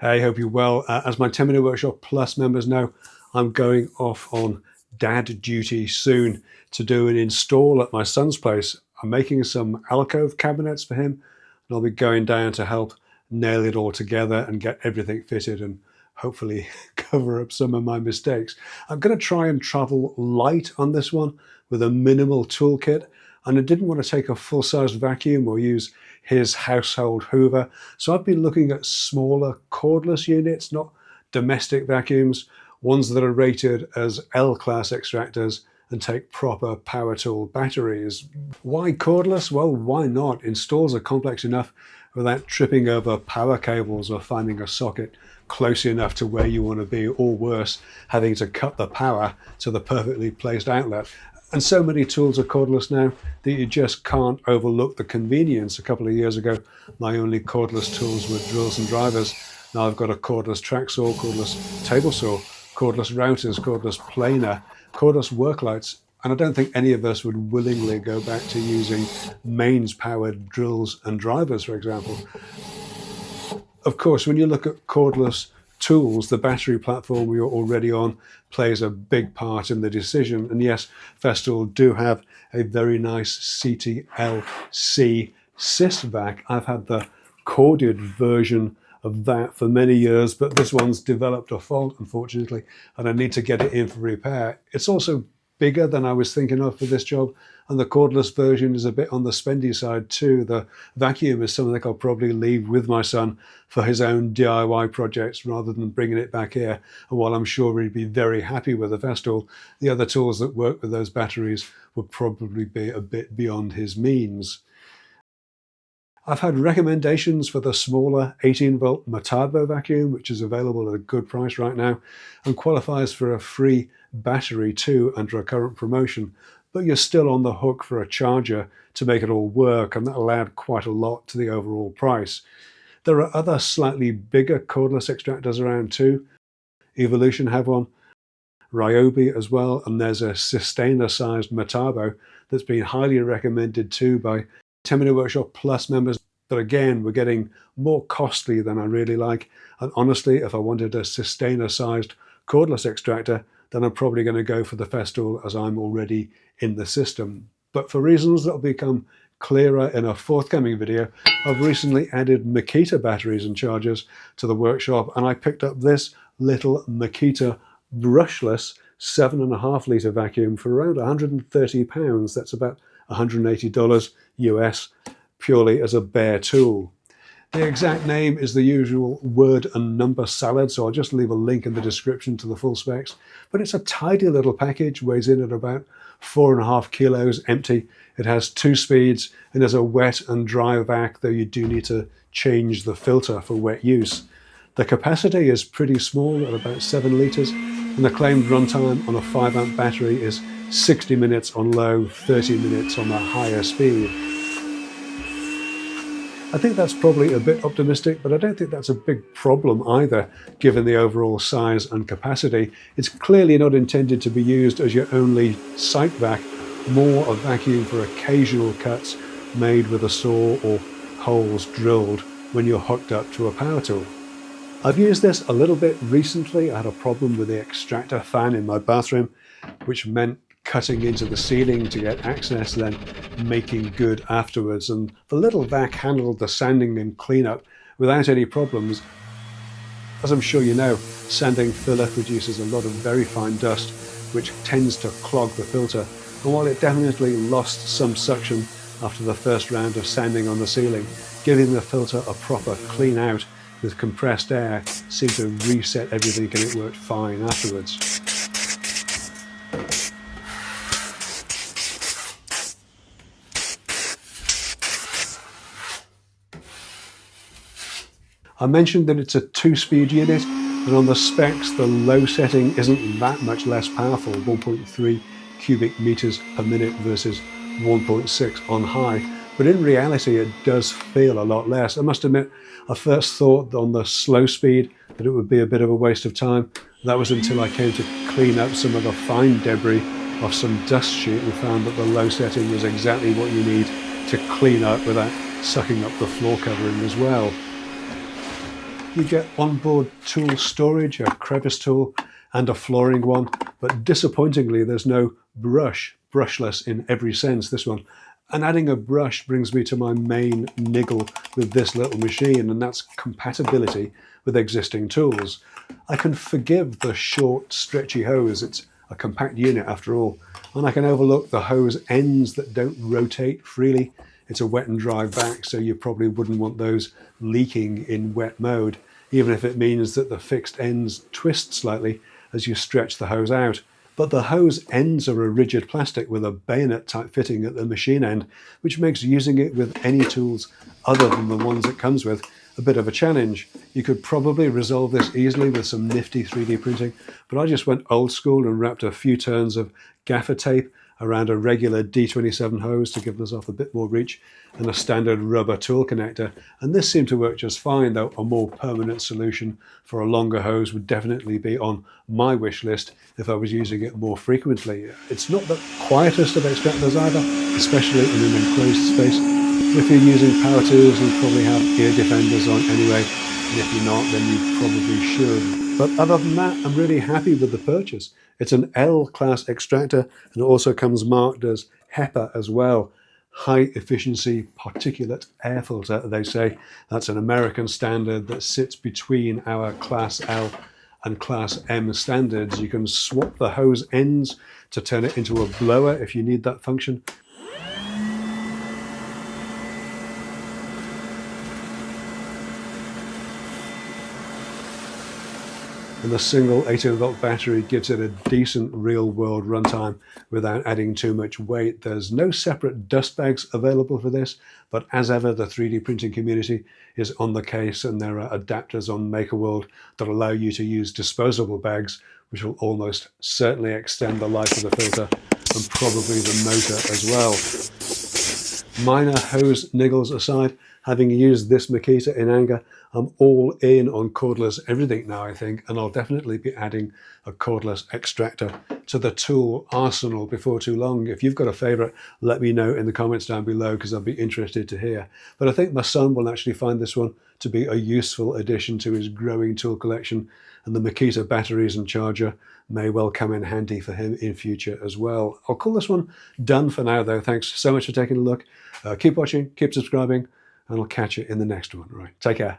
Hey, hope you're well. As my 10-Minute Workshop Plus members know, I'm going off on dad duty soon to do an install at my son's place. I'm making some alcove cabinets for him, and I'll be going down to help nail it all together and get everything fitted and hopefully cover up some of my mistakes. I'm going to try and travel light on this one with a minimal toolkit, and I didn't want to take a full-sized vacuum or use his household Hoover. So I've been looking at smaller cordless units, not domestic vacuums, ones that are rated as L-class extractors and take proper power tool batteries. Why cordless? Well, why not? Installs are complex enough without tripping over power cables or finding a socket close enough to where you want to be, or worse, having to cut the power to the perfectly placed outlet. And so many tools are cordless now that you just can't overlook the convenience. A couple of years ago, my only cordless tools were drills and drivers. Now I've got a cordless track saw, cordless table saw, cordless routers, cordless planer, cordless work lights. And I don't think any of us would willingly go back to using mains-powered drills and drivers, for example. Of course, when you look at cordless tools, the battery platform you're already on plays a big part in the decision. And yes, Festool do have a very nice CTLC SysVac. I've had the corded version of that for many years, but this one's developed a fault, unfortunately, and I need to get it in for repair. It's also bigger than I was thinking of for this job, and the cordless version is a bit on the spendy side too. The vacuum is something I'll probably leave with my son for his own DIY projects rather than bringing it back here. And while I'm sure he'd be very happy with the Festool, the other tools that work with those batteries would probably be a bit beyond his means. I've had recommendations for the smaller 18-volt Makita vacuum, which is available at a good price right now and qualifies for a free battery too under a current promotion, but you're still on the hook for a charger to make it all work, and that'll add quite a lot to the overall price. There are other slightly bigger cordless extractors around too. Evolution have one, Ryobi as well, and there's a sustainer-sized Metabo that's been highly recommended too by 10-Minute Workshop Plus members, but again, we're getting more costly than I really like. And honestly, if I wanted a sustainer-sized cordless extractor, then I'm probably going to go for the Festool, as I'm already in the system. But for reasons that will become clearer in a forthcoming video, I've recently added Makita batteries and chargers to the workshop, and I picked up this little Makita Brushless 7.5 litre vacuum for around £130. That's about $180 US, purely as a bare tool. The exact name is the usual word and number salad, so I'll just leave a link in the description to the full specs. But it's a tidy little package, weighs in at about 4.5 kilos, empty. It has 2 speeds and there's a wet and dry vac, though you do need to change the filter for wet use. The capacity is pretty small at about 7 litres, and the claimed runtime on a 5 amp battery is 60 minutes on low, 30 minutes on the higher speed. I think that's probably a bit optimistic, but I don't think that's a big problem either, given the overall size and capacity. It's clearly not intended to be used as your only site vac, more a vacuum for occasional cuts made with a saw or holes drilled when you're hooked up to a power tool. I've used this a little bit recently. I had a problem with the extractor fan in my bathroom, which meant cutting into the ceiling to get access, then making good afterwards. And the little vac handled the sanding and cleanup without any problems. As I'm sure you know, sanding filler produces a lot of very fine dust, which tends to clog the filter. And while it definitely lost some suction after the first round of sanding on the ceiling, giving the filter a proper clean out with compressed air seemed to reset everything, and it worked fine afterwards. I mentioned that it's a 2-speed unit, and on the specs the low setting isn't that much less powerful, 1.3 cubic meters per minute versus 1.6 on high, but in reality it does feel a lot less. I must admit, I first thought on the slow speed that it would be a bit of a waste of time. That was until I came to clean up some of the fine debris off some dust sheet and found that the low setting is exactly what you need to clean up without sucking up the floor covering as well. You get onboard tool storage, a crevice tool, and a flooring one, but disappointingly there's no brushless in every sense, this one. And adding a brush brings me to my main niggle with this little machine, and that's compatibility with existing tools. I can forgive the short, stretchy hose. It's a compact unit after all, and I can overlook the hose ends that don't rotate freely. It's a wet and dry back, so you probably wouldn't want those leaking in wet mode, even if it means that the fixed ends twist slightly as you stretch the hose out. But the hose ends are a rigid plastic with a bayonet type fitting at the machine end, which makes using it with any tools other than the ones it comes with a bit of a challenge. You could probably resolve this easily with some nifty 3D printing, but I just went old school and wrapped a few turns of gaffer tape around a regular D27 hose to give myself a bit more reach, and a standard rubber tool connector. And this seemed to work just fine, though a more permanent solution for a longer hose would definitely be on my wish list if I was using it more frequently. It's not the quietest of extractors either, especially in an enclosed space. If you're using power tools, you probably have ear defenders on anyway, and if you're not, then you probably should. But other than that, I'm really happy with the purchase. It's an L-class extractor, and it also comes marked as HEPA as well. High efficiency particulate air filter, they say. That's an American standard that sits between our Class L and Class M standards. You can swap the hose ends to turn it into a blower if you need that function. And the single 18-volt battery gives it a decent real-world runtime without adding too much weight. There's no separate dust bags available for this, but as ever, the 3D printing community is on the case, and there are adapters on MakerWorld that allow you to use disposable bags, which will almost certainly extend the life of the filter and probably the motor as well. Minor hose niggles aside, having used this Makita in anger, I'm all in on cordless everything now, I think, and I'll definitely be adding a cordless extractor to the tool arsenal before too long. If you've got a favorite, let me know in the comments down below, because I'll be interested to hear. But I think my son will actually find this one to be a useful addition to his growing tool collection, and the Makita batteries and charger may well come in handy for him in future as well. I'll call this one done for now, though. Thanks so much for taking a look. Keep watching, keep subscribing, and I'll catch you in the next one. All right, take care.